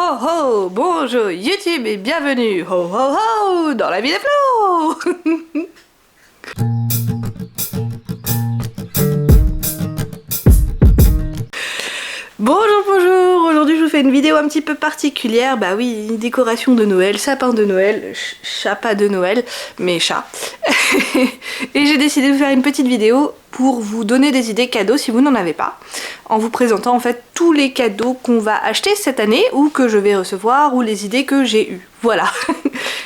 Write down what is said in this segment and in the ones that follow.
ho ho, bonjour YouTube et bienvenue ho ho ho dans la vie de Flo. Bonjour, aujourd'hui je vous fais une vidéo un petit peu particulière, bah oui, une décoration de Noël, sapin de Noël, pas de Noël, mais chat. Et j'ai décidé de vous faire une petite vidéo pour vous donner des idées cadeaux si vous n'en avez pas, en vous présentant en fait tous les cadeaux qu'on va acheter cette année ou que je vais recevoir ou les idées que j'ai eues. Voilà.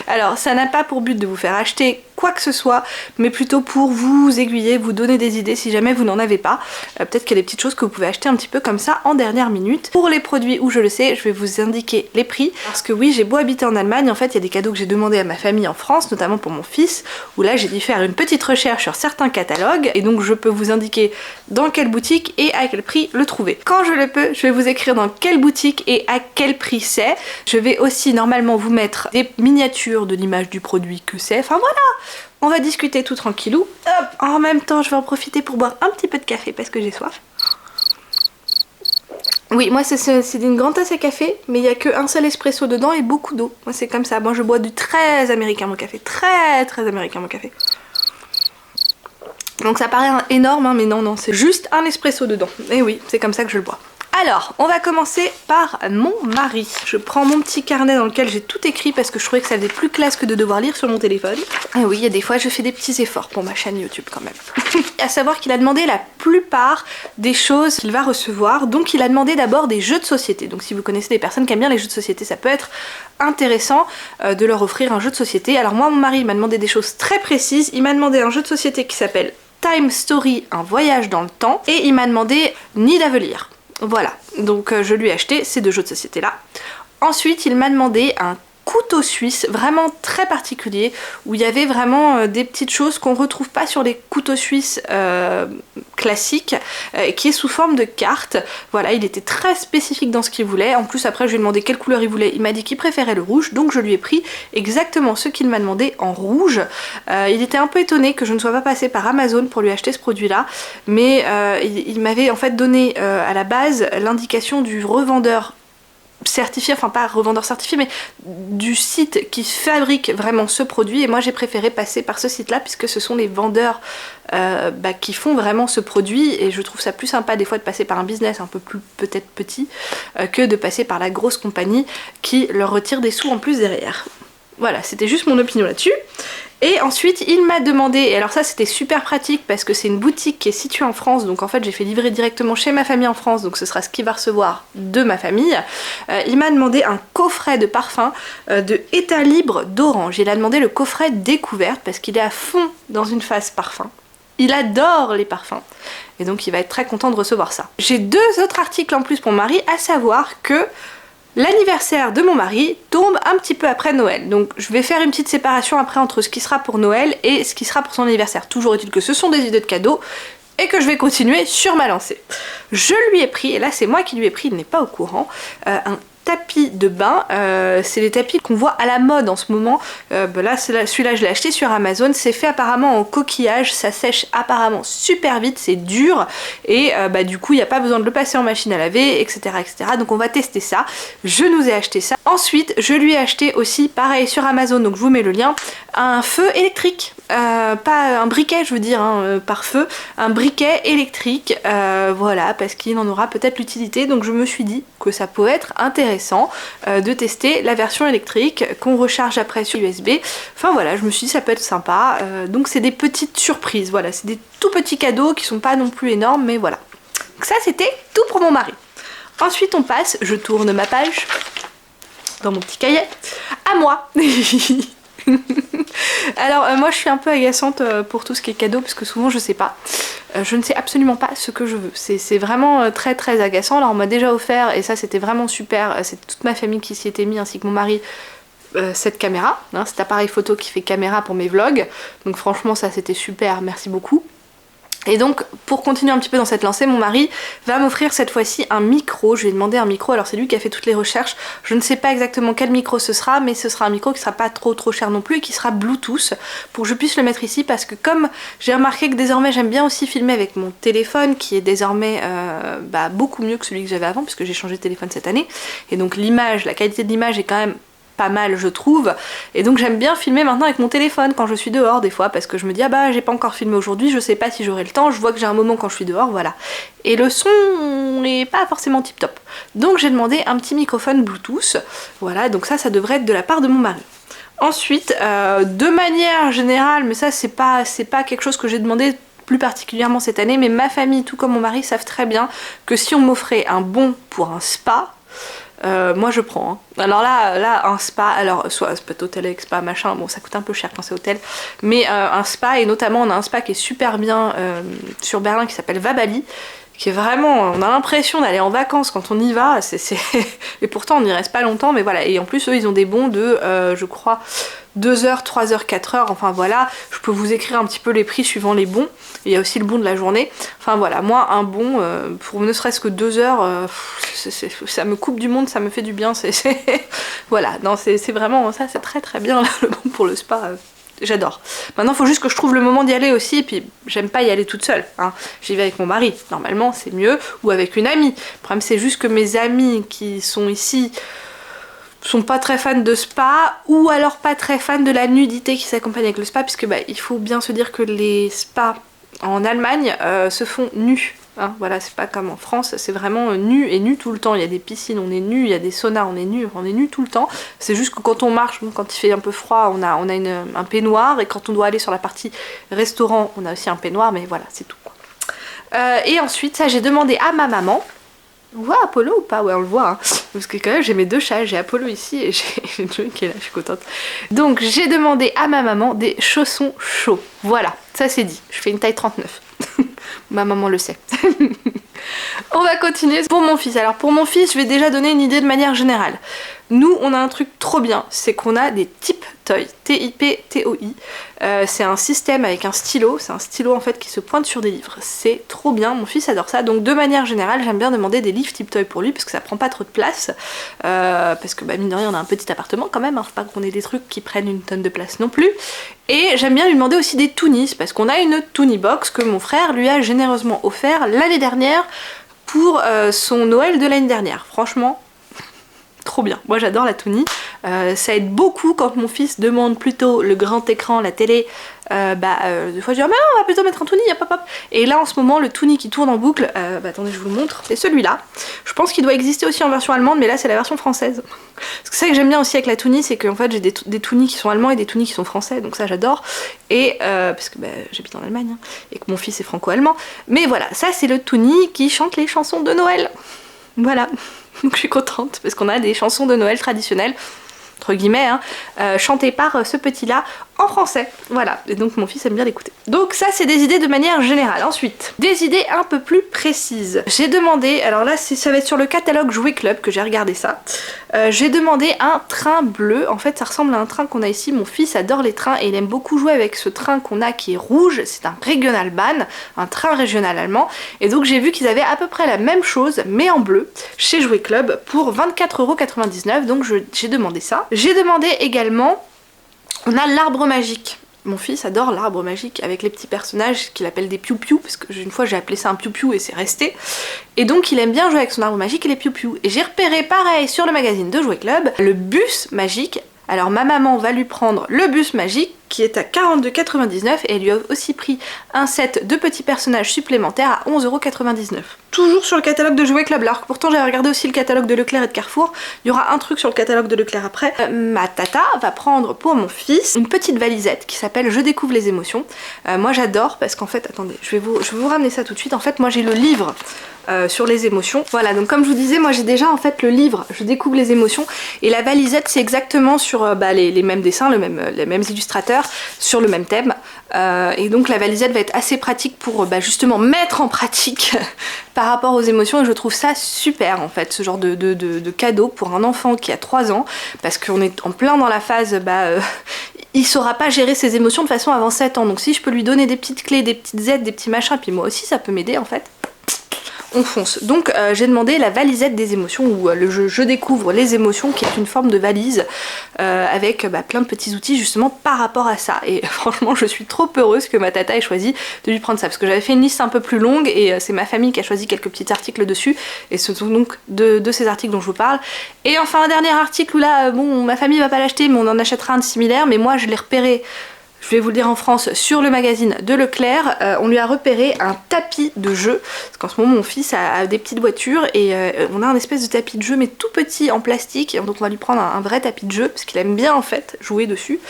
Alors ça n'a pas pour but de vous faire acheter quoi que ce soit, mais plutôt pour vous aiguiller, vous donner des idées si jamais vous n'en avez pas. Peut-être qu'il y a des petites choses que vous pouvez acheter un petit peu comme ça en dernière minute. Pour les produits où je le sais, je vais vous indiquer les prix, parce que oui, j'ai beau habiter en Allemagne, en fait il y a des cadeaux que j'ai demandé à ma famille en France, notamment pour mon fils, où là j'ai dû faire une petite recherche sur certains catalogues, et donc je peux vous indiquer dans quelle boutique et à quel prix le trouver. Quand je le peux, je vais vous écrire dans quelle boutique et à quel prix c'est. Je vais aussi normalement vous mettre des miniatures de l'image du produit que c'est, enfin voilà. On va discuter tout tranquillou. Hop. En même temps, je vais en profiter pour boire un petit peu de café parce que j'ai soif. Oui, moi c'est une grande tasse à café, mais il n'y a qu'un seul espresso dedans et beaucoup d'eau. Moi c'est comme ça. Moi je bois du très américain mon café. Très américain mon café. Donc ça paraît énorme, hein, mais non, c'est juste un espresso dedans. Et oui, c'est comme ça que je le bois. Alors, on va commencer par mon mari. Je prends mon petit carnet dans lequel j'ai tout écrit parce que je trouvais que ça faisait plus classe que de devoir lire sur mon téléphone. Et oui, il y a des fois je fais des petits efforts pour ma chaîne YouTube quand même. À savoir qu'il a demandé la plupart des choses qu'il va recevoir. Donc il a demandé d'abord des jeux de société. Donc si vous connaissez des personnes qui aiment bien les jeux de société, ça peut être intéressant de leur offrir un jeu de société. Alors moi, mon mari m'a demandé des choses très précises. Il m'a demandé un jeu de société qui s'appelle Time Story, un voyage dans le temps. Et il m'a demandé Nidavellir. Voilà, donc je lui ai acheté ces deux jeux de société là. Ensuite il m'a demandé un couteau suisse vraiment très particulier où il y avait vraiment des petites choses qu'on retrouve pas sur les couteaux suisses classiques, qui est sous forme de carte. Voilà, il était très spécifique dans ce qu'il voulait. En plus après je lui ai demandé quelle couleur il voulait, il m'a dit qu'il préférait le rouge, donc je lui ai pris exactement ce qu'il m'a demandé en rouge. Il était un peu étonné que je ne sois pas passée par Amazon pour lui acheter ce produit là, mais il m'avait en fait donné à la base l'indication du revendeur certifié, enfin pas revendeur certifié, mais du site qui fabrique vraiment ce produit, et moi j'ai préféré passer par ce site là puisque ce sont les vendeurs qui font vraiment ce produit, et je trouve ça plus sympa des fois de passer par un business un peu plus peut-être petit que de passer par la grosse compagnie qui leur retire des sous en plus derrière. Voilà, c'était juste mon opinion là-dessus. Et ensuite il m'a demandé, et alors ça c'était super pratique parce que c'est une boutique qui est située en France, donc en fait j'ai fait livrer directement chez ma famille en France, donc ce sera ce qu'il va recevoir de ma famille. Il m'a demandé un coffret de parfum de État libre d'Orange. Il a demandé le coffret découverte parce qu'il est à fond dans une phase parfum. Il adore les parfums et donc il va être très content de recevoir ça. J'ai deux autres articles en plus pour mon mari, à savoir que l'anniversaire de mon mari tombe un petit peu après Noël, donc je vais faire une petite séparation après entre ce qui sera pour Noël et ce qui sera pour son anniversaire. Toujours est-il que ce sont des idées de cadeaux et que je vais continuer sur ma lancée. Je lui ai pris, et là c'est moi qui lui ai pris, il n'est pas au courant, un tapis de bain. C'est les tapis qu'on voit à la mode en ce moment. Là celui-là je l'ai acheté sur Amazon, c'est fait apparemment en coquillage, ça sèche apparemment super vite, c'est dur et du coup il n'y a pas besoin de le passer en machine à laver, etc., donc on va tester ça. Je nous ai acheté ça. Ensuite je lui ai acheté aussi, pareil sur Amazon, donc je vous mets le lien, un feu électrique, pas un briquet je veux dire, par feu, un briquet électrique, voilà, parce qu'il en aura peut-être l'utilité, donc je me suis dit que ça peut être intéressant de tester la version électrique qu'on recharge après sur USB. Enfin voilà, je me suis dit ça peut être sympa, donc c'est des petites surprises, voilà, c'est des tout petits cadeaux qui sont pas non plus énormes, mais voilà. Donc ça c'était tout pour mon mari. Ensuite on passe, je tourne ma page dans mon petit cahier, à moi. Alors moi je suis un peu agaçante pour tout ce qui est cadeau parce que souvent je sais pas, je ne sais absolument pas ce que je veux, c'est vraiment très agaçant. Alors on m'a déjà offert, et ça c'était vraiment super, c'est toute ma famille qui s'y était mis ainsi que mon mari, cette caméra, cet appareil photo qui fait caméra pour mes vlogs, donc franchement ça c'était super, merci beaucoup. Et donc, pour continuer un petit peu dans cette lancée, mon mari va m'offrir cette fois-ci un micro. Je lui ai demandé un micro, alors c'est lui qui a fait toutes les recherches. Je ne sais pas exactement quel micro ce sera, mais ce sera un micro qui sera pas trop cher non plus et qui sera Bluetooth pour que je puisse le mettre ici, parce que comme j'ai remarqué que désormais j'aime bien aussi filmer avec mon téléphone qui est désormais beaucoup mieux que celui que j'avais avant, puisque j'ai changé de téléphone cette année. Et donc l'image, la qualité de l'image est quand même pas mal, je trouve, et donc j'aime bien filmer maintenant avec mon téléphone quand je suis dehors des fois, parce que je me dis ah bah j'ai pas encore filmé aujourd'hui, je sais pas si j'aurai le temps, je vois que j'ai un moment quand je suis dehors, voilà, et le son n'est pas forcément tip top, donc j'ai demandé un petit microphone Bluetooth, voilà, donc ça devrait être de la part de mon mari. Ensuite, de manière générale, mais ça c'est pas quelque chose que j'ai demandé plus particulièrement cette année, mais ma famille tout comme mon mari savent très bien que si on m'offrait un bon pour un spa, moi je prends. Hein. Alors là un spa, alors soit spa hôtel avec spa machin, bon ça coûte un peu cher quand c'est hôtel, mais un spa, et notamment on a un spa qui est super bien sur Berlin qui s'appelle Vabali, qui est vraiment, on a l'impression d'aller en vacances quand on y va, et pourtant on n'y reste pas longtemps, mais voilà, et en plus eux ils ont des bons de, je crois, 2 heures, 3 heures, 4 heures, enfin voilà, je peux vous écrire un petit peu les prix suivant les bons, il y a aussi le bon de la journée, enfin voilà, moi un bon, pour ne serait-ce que 2 heures, ça me coupe du monde, ça me fait du bien, voilà, non c'est vraiment, ça c'est très bien là, le bon pour le spa, j'adore. Maintenant il faut juste que je trouve le moment d'y aller aussi, et puis j'aime pas y aller toute seule, hein. J'y vais avec mon mari, normalement c'est mieux, ou avec une amie. Le problème c'est juste que mes amis qui sont ici sont pas très fans de spa, ou alors pas très fans de la nudité qui s'accompagne avec le spa, puisque il faut bien se dire que les spas en Allemagne se font nus. Hein, voilà, c'est pas comme en France, c'est vraiment nu et nu tout le temps. Il y a des piscines, on est nu, il y a des saunas, on est nu tout le temps. C'est juste que quand on marche, bon, quand il fait un peu froid, on a un peignoir, et quand on doit aller sur la partie restaurant, on a aussi un peignoir, mais voilà, c'est tout, quoi. Et ensuite, ça j'ai demandé à ma maman. On voit Apollo ou pas? Ouais, on le voit, hein. Parce que quand même j'ai mes deux chats, j'ai Apollo ici et j'ai Joey qui est là, je suis contente. Donc j'ai demandé à ma maman des chaussons chauds. Voilà, ça c'est dit, je fais une taille 39. Ma maman le sait. On va continuer pour mon fils. Alors pour mon fils, je vais déjà donner une idée de manière générale. Nous, on a un truc trop bien, c'est qu'on a des Tip Toy, T-I-P-T-O-I. C'est un système avec un stylo, c'est un stylo en fait qui se pointe sur des livres. C'est trop bien, mon fils adore ça. Donc de manière générale, j'aime bien demander des livres Tip Toy pour lui, parce que ça prend pas trop de place. Parce que mine de rien, on a un petit appartement quand même, hein. Faut pas qu'on ait des trucs qui prennent une tonne de place non plus. Et j'aime bien lui demander aussi des Toonies, parce qu'on a une Toonie box que mon frère lui a généreusement offert l'année dernière pour son Noël de l'année dernière. Franchement, trop bien. Moi j'adore la Toonie. Ça aide beaucoup quand mon fils demande plutôt le grand écran, la télé. Des fois je dis ah mais non, on va plutôt mettre un Toonie, hop hop hop. Et là en ce moment le Toonie qui tourne en boucle, attendez je vous le montre, c'est celui-là. Je pense qu'il doit exister aussi en version allemande, mais là c'est la version française. Parce que c'est ça que j'aime bien aussi avec la Toonie, c'est qu'en fait j'ai des Toonies qui sont allemands et des Toonies qui sont français, donc ça j'adore. Et parce que j'habite en Allemagne, hein, et que mon fils est franco-allemand. Mais voilà, ça c'est le Toonie qui chante les chansons de Noël. Voilà. Donc je suis contente parce qu'on a des chansons de Noël traditionnelles, entre guillemets, hein, chantées par ce petit-là en français. Voilà, et donc mon fils aime bien l'écouter. Donc ça c'est des idées de manière générale. Ensuite, des idées un peu plus précises. J'ai demandé, alors là ça va être sur le catalogue Jouet Club que j'ai regardé ça. J'ai demandé un train bleu. En fait ça ressemble à un train qu'on a ici. Mon fils adore les trains et il aime beaucoup jouer avec ce train qu'on a qui est rouge. C'est un Regionalbahn, un train régional allemand. Et donc j'ai vu qu'ils avaient à peu près la même chose mais en bleu chez Jouet Club pour 24,99 €. Donc j'ai demandé ça. J'ai demandé également, on a l'arbre magique. Mon fils adore l'arbre magique avec les petits personnages qu'il appelle des piou-piou, parce que une fois j'ai appelé ça un piou-piou et c'est resté. Et donc il aime bien jouer avec son arbre magique et les piou-piou. Et j'ai repéré pareil sur le magazine de Jouet Club, le bus magique. Alors ma maman va lui prendre le bus magique qui est à 42,99 € et elle lui a aussi pris un set de petits personnages supplémentaires à 11,99 €. Toujours sur le catalogue de Jouet Club, alors que pourtant j'avais regardé aussi le catalogue de Leclerc et de Carrefour. Il y aura un truc sur le catalogue de Leclerc après. Ma tata va prendre pour mon fils une petite valisette qui s'appelle Je découvre les émotions. Moi j'adore parce qu'en fait, attendez, je vais vous ramener ça tout de suite. En fait moi j'ai le livre sur les émotions. Voilà, donc comme je vous disais, moi j'ai déjà en fait le livre Je découvre les émotions, et la valisette c'est exactement sur les mêmes dessins, les mêmes illustrateurs, sur le même thème. Et donc la valisette va être assez pratique pour justement mettre en pratique par rapport aux émotions, et je trouve ça super en fait, ce genre de cadeau pour un enfant qui a 3 ans, parce qu'on est en plein dans la phase il saura pas gérer ses émotions de façon avant 7 ans. Donc si je peux lui donner des petites clés, des petites aides, des petits machins, puis moi aussi ça peut m'aider en fait, on fonce. Donc j'ai demandé la valisette des émotions, ou le jeu Je découvre les émotions, qui est une forme de valise avec plein de petits outils justement par rapport à ça. Et franchement je suis trop heureuse que ma tata ait choisi de lui prendre ça, parce que j'avais fait une liste un peu plus longue et c'est ma famille qui a choisi quelques petits articles dessus, et ce sont donc de ces articles dont je vous parle. Et enfin un dernier article où là, bon, ma famille va pas l'acheter mais on en achètera un de similaire, mais moi je l'ai repéré, je vais vous le dire en France, sur le magazine de Leclerc. On lui a repéré un tapis de jeu, parce qu'en ce moment mon fils a des petites voitures et on a un espèce de tapis de jeu mais tout petit en plastique, donc on va lui prendre un vrai tapis de jeu parce qu'il aime bien en fait jouer dessus.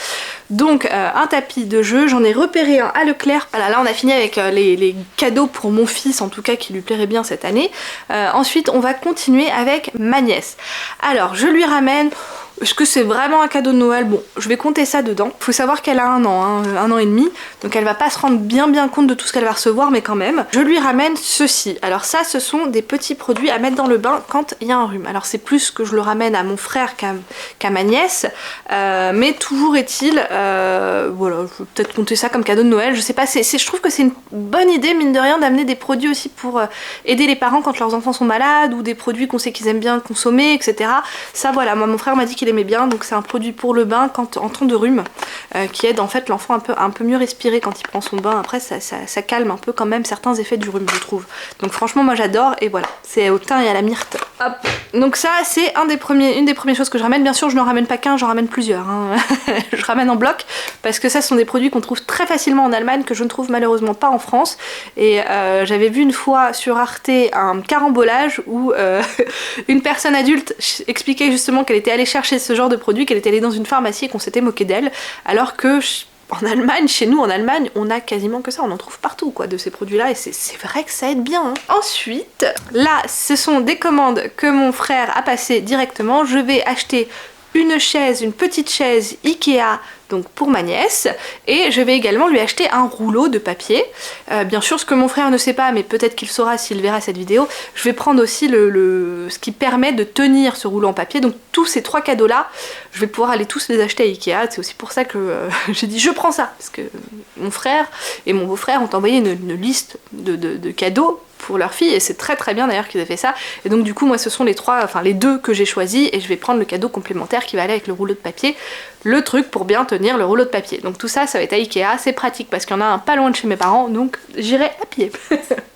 Donc un tapis de jeu, j'en ai repéré un à Leclerc. Voilà, là on a fini avec les cadeaux pour mon fils, en tout cas qui lui plairait bien cette année. Ensuite on va continuer avec ma nièce. Alors je lui ramène... Est-ce que c'est vraiment un cadeau de Noël? Bon, je vais compter ça dedans. Faut savoir qu'elle a 1 an, hein, 1 an et demi, donc elle va pas se rendre bien compte de tout ce qu'elle va recevoir, mais quand même. Je lui ramène ceci. Alors ça, ce sont des petits produits à mettre dans le bain quand il y a un rhume. Alors c'est plus que je le ramène à mon frère qu'à ma nièce, mais toujours est-il, voilà, je vais peut-être compter ça comme cadeau de Noël, je sais pas, je trouve que c'est une bonne idée, mine de rien, d'amener des produits aussi pour aider les parents quand leurs enfants sont malades, ou des produits qu'on sait qu'ils aiment bien consommer, etc. Ça voilà, moi mon frère m'a dit qu'il aimait bien, donc c'est un produit pour le bain quand en temps de rhume, qui aide en fait l'enfant un peu mieux respirer quand il prend son bain. Après ça calme un peu quand même certains effets du rhume, je trouve. Donc franchement moi j'adore, et voilà, c'est au thym et à la myrte. Hop. Donc ça c'est une des premières choses que je ramène. Bien sûr je n'en ramène pas qu'un, j'en ramène plusieurs, hein. Je ramène en bloc parce que ça ce sont des produits qu'on trouve très facilement en Allemagne, que je ne trouve malheureusement pas en France. Et j'avais vu une fois sur Arte un carambolage où une personne adulte expliquait justement qu'elle était allée chercher ce genre de produit, qu'elle était allée dans une pharmacie et qu'on s'était moqué d'elle, alors que en Allemagne, chez nous en Allemagne, on a quasiment que ça, on en trouve partout quoi de ces produits là, et c'est vrai que ça aide bien, hein. Ensuite, là ce sont des commandes que mon frère a passées directement. Je vais acheter une petite chaise Ikea, donc pour ma nièce, et je vais également lui acheter un rouleau de papier. Bien sûr, ce que mon frère ne sait pas, mais peut-être qu'il saura s'il verra cette vidéo, je vais prendre aussi ce qui permet de tenir ce rouleau en papier. Donc tous ces 3 cadeaux là, je vais pouvoir aller tous les acheter à Ikea. C'est aussi pour ça que j'ai dit je prends ça, parce que mon frère et mon beau-frère ont envoyé une liste de cadeaux pour leur fille, et c'est très bien d'ailleurs qu'ils aient fait ça. Et donc du coup moi ce sont les 2 que j'ai choisis, et je vais prendre le cadeau complémentaire qui va aller avec le rouleau de papier, le truc pour bien tenir le rouleau de papier. Donc tout ça va être à Ikea, c'est pratique parce qu'il y en a un pas loin de chez mes parents, donc j'irai à pied.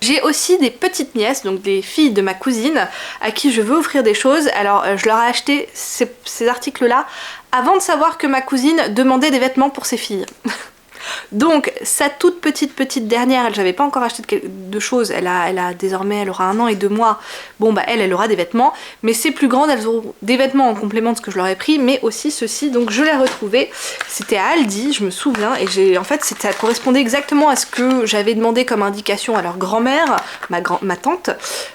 J'ai aussi des petites nièces, donc des filles de ma cousine, à qui je veux offrir des choses. Alors je leur ai acheté ces articles là avant de savoir que ma cousine demandait des vêtements pour ses filles. Donc sa toute petite dernière, elle j'avais pas encore acheté de choses, elle aura 1 an et 2 mois, bon bah elle aura des vêtements, mais ses plus grandes elles auront des vêtements en complément de ce que je leur ai pris, mais aussi ceci. Donc je l'ai retrouvé, c'était à Aldi, je me souviens, et en fait ça correspondait exactement à ce que j'avais demandé comme indication à leur grand-mère, ma tante.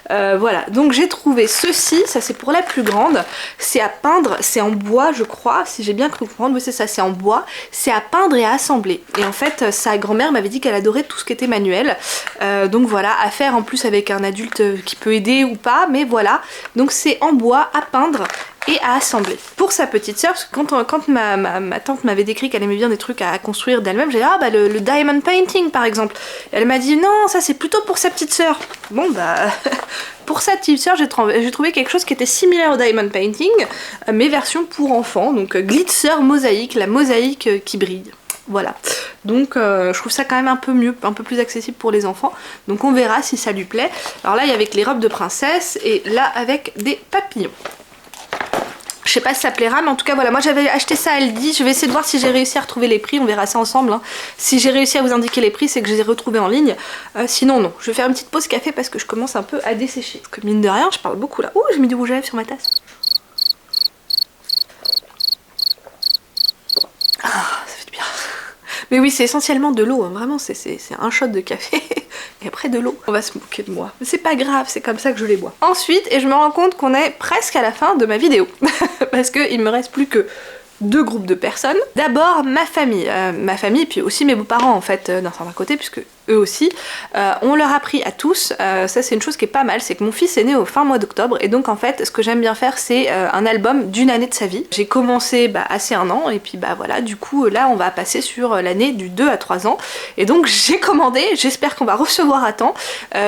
Voilà, donc j'ai trouvé ceci, ça c'est pour la plus grande, c'est à peindre, c'est en bois je crois, si j'ai bien cru comprendre, oui c'est ça, c'est en bois, c'est à peindre et à assembler. Et en fait sa grand-mère m'avait dit qu'elle adorait tout ce qui était manuel, donc voilà, à faire en plus avec un adulte qui peut aider ou pas, mais voilà, donc c'est en bois à peindre et à assembler. Pour sa petite sœur, parce que quand ma tante m'avait décrit qu'elle aimait bien des trucs à construire d'elle-même, j'ai dit ah bah le diamond painting par exemple. Et elle m'a dit non, ça c'est plutôt pour sa petite sœur. Bon bah pour sa petite sœur j'ai trouvé quelque chose qui était similaire au diamond painting, mais version pour enfants, donc glitzer mosaïque, la mosaïque qui brille. Voilà, donc je trouve ça quand même un peu mieux, un peu plus accessible pour les enfants, donc on verra si ça lui plaît. Alors là il y a avec les robes de princesse, et là avec des papillons. Je sais pas si ça plaira, mais en tout cas voilà, moi j'avais acheté ça à Aldi, je vais essayer de voir si j'ai réussi à retrouver les prix, on verra ça ensemble, hein. Si j'ai réussi à vous indiquer les prix, c'est que je les ai retrouvés en ligne, sinon non. Je vais faire une petite pause café parce que je commence un peu à dessécher, parce que mine de rien je parle beaucoup là. Ouh, j'ai mis du rouge à lèvres sur ma tasse. Ah, ça fait du bien. Mais oui, c'est essentiellement de l'eau, hein. Vraiment c'est un shot de café et après de l'eau. On va se moquer de moi, mais c'est pas grave, c'est comme ça que je les bois. Ensuite, et je me rends compte qu'on est presque à la fin de ma vidéo parce qu'il me reste plus que 2 groupes de personnes. D'abord ma famille puis aussi mes beaux-parents en fait d'un certain côté, puisque eux aussi, on leur a pris à tous, ça c'est une chose qui est pas mal, c'est que mon fils est né au fin mois d'octobre et donc en fait ce que j'aime bien faire c'est un album d'une année de sa vie. J'ai commencé assez un an et puis voilà, du coup là on va passer sur l'année du 2 à 3 ans et donc j'ai commandé, j'espère qu'on va recevoir à temps.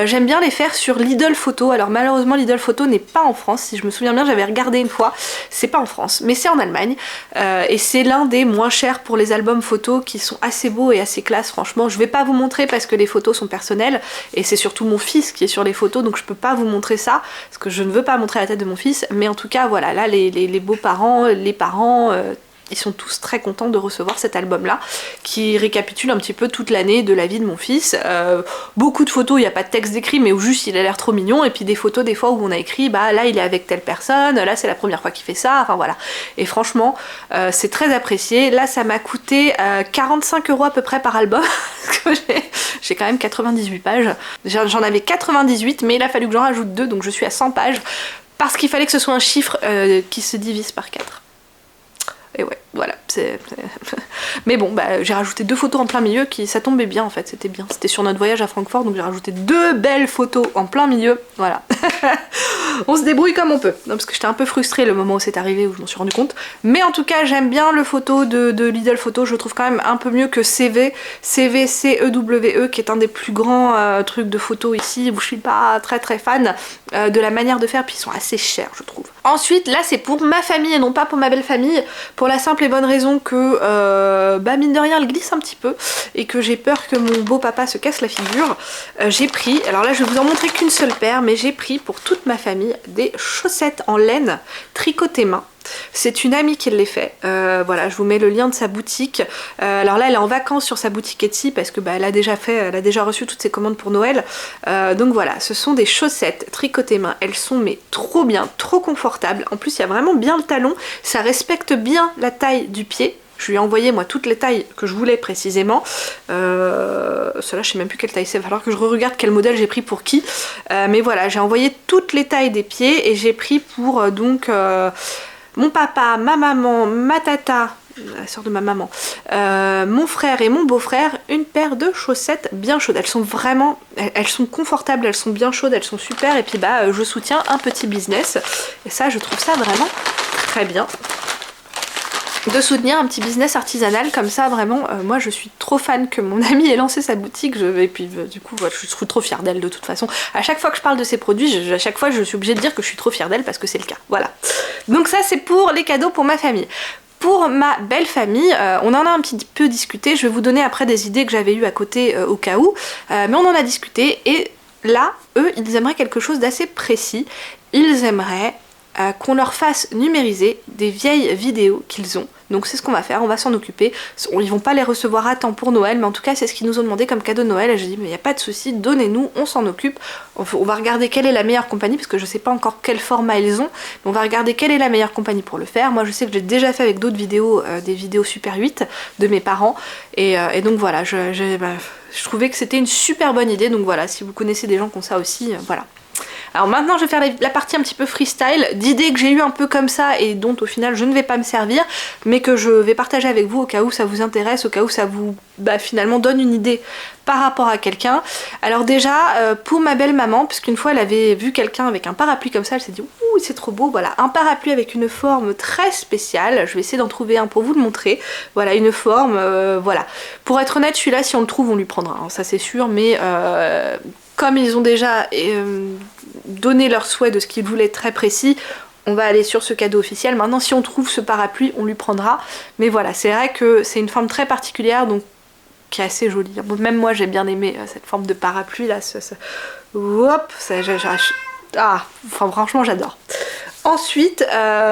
J'aime bien les faire sur Lidl Photo, alors malheureusement Lidl Photo n'est pas en France, si je me souviens bien j'avais regardé une fois, c'est pas en France mais c'est en Allemagne et c'est l'un des moins chers pour les albums photos qui sont assez beaux et assez classe. Franchement je vais pas vous montrer parce que les photos sont personnelles et c'est surtout mon fils qui est sur les photos donc je peux pas vous montrer ça parce que je ne veux pas montrer la tête de mon fils, mais en tout cas voilà, là les beaux-parents, les parents, ils sont tous très contents de recevoir cet album là qui récapitule un petit peu toute l'année de la vie de mon fils. Beaucoup de photos, il n'y a pas de texte décrit mais où juste il a l'air trop mignon, et puis des photos des fois où on a écrit là il est avec telle personne, là c'est la première fois qu'il fait ça, enfin voilà. Et franchement c'est très apprécié. Là ça m'a coûté 45 € à peu près par album parce que j'ai quand même 98 pages. J'en avais 98 mais il a fallu que j'en rajoute 2 donc je suis à 100 pages parce qu'il fallait que ce soit un chiffre qui se divise par 4. Et ouais, voilà, mais bon, j'ai rajouté 2 photos en plein milieu, ça tombait bien en fait, c'était bien. C'était sur notre voyage à Francfort, donc j'ai rajouté 2 belles photos en plein milieu, voilà. On se débrouille comme on peut, non, parce que j'étais un peu frustrée le moment où c'est arrivé, où je m'en suis rendu compte. Mais en tout cas, j'aime bien le photo de Lidl Photo, je le trouve quand même un peu mieux que CEWE, qui est un des plus grands trucs de photos ici, où je suis pas très fan de la manière de faire, puis ils sont assez chers, je trouve. Ensuite, là c'est pour ma famille et non pas pour ma belle famille, pour la simple et bonne raison que mine de rien elle glisse un petit peu et que j'ai peur que mon beau papa se casse la figure. J'ai pris, alors là je vais vous en montrer qu'une seule paire, mais j'ai pris pour toute ma famille des chaussettes en laine tricotées main. C'est une amie qui les fait, voilà, je vous mets le lien de sa boutique. Alors là elle est en vacances sur sa boutique Etsy parce que elle a déjà reçu toutes ses commandes pour Noël, donc voilà, ce sont des chaussettes tricotées main, elles sont mais trop bien, trop confortables, en plus il y a vraiment bien le talon, ça respecte bien la taille du pied. Je lui ai envoyé moi toutes les tailles que je voulais précisément. Cela je sais même plus quelle taille c'est, il va falloir que je regarde quel modèle j'ai pris pour qui. Mais voilà, j'ai envoyé toutes les tailles des pieds et j'ai pris pour mon papa, ma maman, ma tata, la sœur de ma maman, mon frère et mon beau-frère, une paire de chaussettes bien chaudes. Elles sont vraiment, elles sont confortables, elles sont bien chaudes, elles sont super. Et puis je soutiens un petit business. Et ça, je trouve ça vraiment très bien. De soutenir un petit business artisanal comme ça, vraiment, moi je suis trop fan que mon ami ait lancé sa boutique, et puis du coup je suis trop fière d'elle de toute façon. À chaque fois que je parle de ses produits, à chaque fois je suis obligée de dire que je suis trop fière d'elle parce que c'est le cas, voilà. Donc ça c'est pour les cadeaux pour ma famille. Pour ma belle famille, on en a un petit peu discuté, je vais vous donner après des idées que j'avais eues à côté au cas où, mais on en a discuté et là, eux, ils aimeraient quelque chose d'assez précis, ils aimeraient qu'on leur fasse numériser des vieilles vidéos qu'ils ont. Donc c'est ce qu'on va faire, on va s'en occuper. Ils vont pas les recevoir à temps pour Noël, mais en tout cas c'est ce qu'ils nous ont demandé comme cadeau de Noël. Et j'ai dit mais il n'y a pas de souci, donnez-nous, on s'en occupe. On va regarder quelle est la meilleure compagnie, parce que je sais pas encore quel format ils ont, mais on va regarder quelle est la meilleure compagnie pour le faire. Moi je sais que j'ai déjà fait avec d'autres vidéos, des vidéos Super 8 de mes parents. Et donc voilà, je trouvais que c'était une super bonne idée. Donc voilà, si vous connaissez des gens qui ont ça aussi, voilà. Alors maintenant je vais faire la partie un petit peu freestyle, d'idées que j'ai eu un peu comme ça et dont au final je ne vais pas me servir, mais que je vais partager avec vous au cas où ça vous intéresse, au cas où ça vous finalement donne une idée par rapport à quelqu'un. Alors déjà pour ma belle maman, puisqu'une fois elle avait vu quelqu'un avec un parapluie comme ça, elle s'est dit ouh c'est trop beau, voilà, un parapluie avec une forme très spéciale, je vais essayer d'en trouver un pour vous le montrer, voilà, une forme, voilà. Pour être honnête, celui-là si on le trouve on lui prendra, hein, ça c'est sûr, mais comme ils ont déjà donné leur souhait de ce qu'ils voulaient très précis, on va aller sur ce cadeau officiel. Maintenant si on trouve ce parapluie on lui prendra, mais voilà, c'est vrai que c'est une forme très particulière, donc qui est assez jolie. Même moi j'ai bien aimé cette forme de parapluie là, hop, enfin franchement j'adore. Ensuite,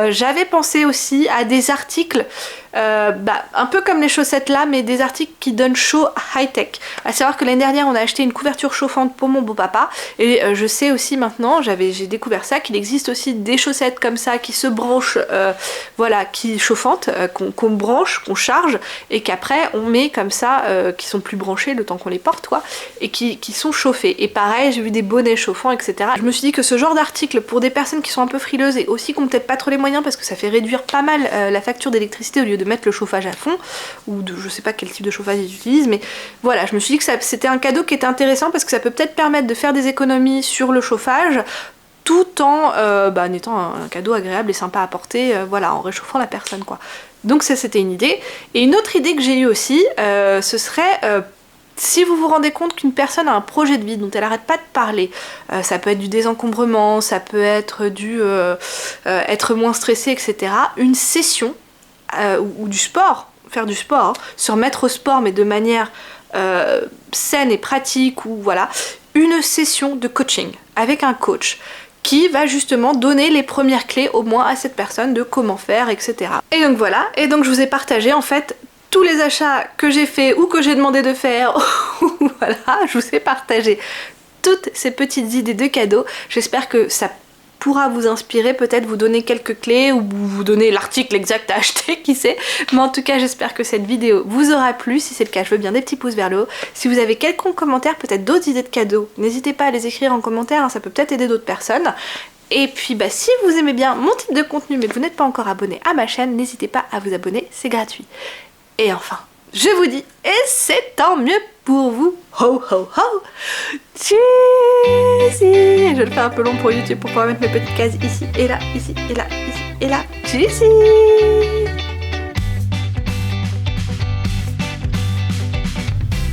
j'avais pensé aussi à des articles, un peu comme les chaussettes là, mais des articles qui donnent chaud high-tech. À savoir que l'année dernière, on a acheté une couverture chauffante pour mon beau-papa, et je sais aussi maintenant, j'ai découvert ça, qu'il existe aussi des chaussettes comme ça qui se branchent, voilà, qui chauffantes, qu'on branche, qu'on charge, et qu'après on met comme ça, qui sont plus branchées le temps qu'on les porte, quoi, et qui sont chauffées. Et pareil, j'ai vu des bonnets chauffants, etc. Je me suis dit que ce genre d'article, pour des personnes qui sont un peu frileuses c'est aussi qu'on peut-être pas trop les moyens parce que ça fait réduire pas mal la facture d'électricité au lieu de mettre le chauffage à fond, ou de je sais pas quel type de chauffage ils utilisent, mais voilà, je me suis dit que c'était un cadeau qui était intéressant parce que ça peut peut-être permettre de faire des économies sur le chauffage, tout en étant un cadeau agréable et sympa à porter, voilà, en réchauffant la personne quoi. Donc ça c'était une idée. Et une autre idée que j'ai eue aussi, ce serait si vous vous rendez compte qu'une personne a un projet de vie dont elle arrête pas de parler, ça peut être du désencombrement, ça peut être du être moins stressé, etc. Une session ou du sport, faire du sport, hein, se remettre au sport mais de manière saine et pratique, ou voilà, une session de coaching avec un coach qui va justement donner les premières clés au moins à cette personne de comment faire, etc. Et donc voilà, et donc je vous ai partagé en fait tous les achats que j'ai fait ou que j'ai demandé de faire, voilà, je vous ai partagé toutes ces petites idées de cadeaux. J'espère que ça pourra vous inspirer, peut-être vous donner quelques clés ou vous donner l'article exact à acheter, qui sait. Mais en tout cas, j'espère que cette vidéo vous aura plu. Si c'est le cas, je veux bien des petits pouces vers le haut. Si vous avez quelconque commentaire, peut-être d'autres idées de cadeaux, n'hésitez pas à les écrire en commentaire, hein, ça peut peut-être aider d'autres personnes. Et puis si vous aimez bien mon type de contenu mais que vous n'êtes pas encore abonné à ma chaîne, n'hésitez pas à vous abonner, c'est gratuit. Et enfin, je vous dis, et c'est tant mieux pour vous, ho ho ho, cheesy. Je le fais un peu long pour YouTube pour pouvoir mettre mes petites cases ici et là, ici et là, ici et là, cheesy.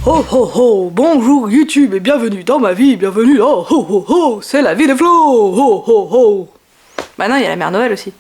Ho ho ho, bonjour YouTube et bienvenue dans ma vie, bienvenue dans ho ho ho, c'est la vie de Flo, ho ho ho. Bah non, il y a la mère Noël aussi.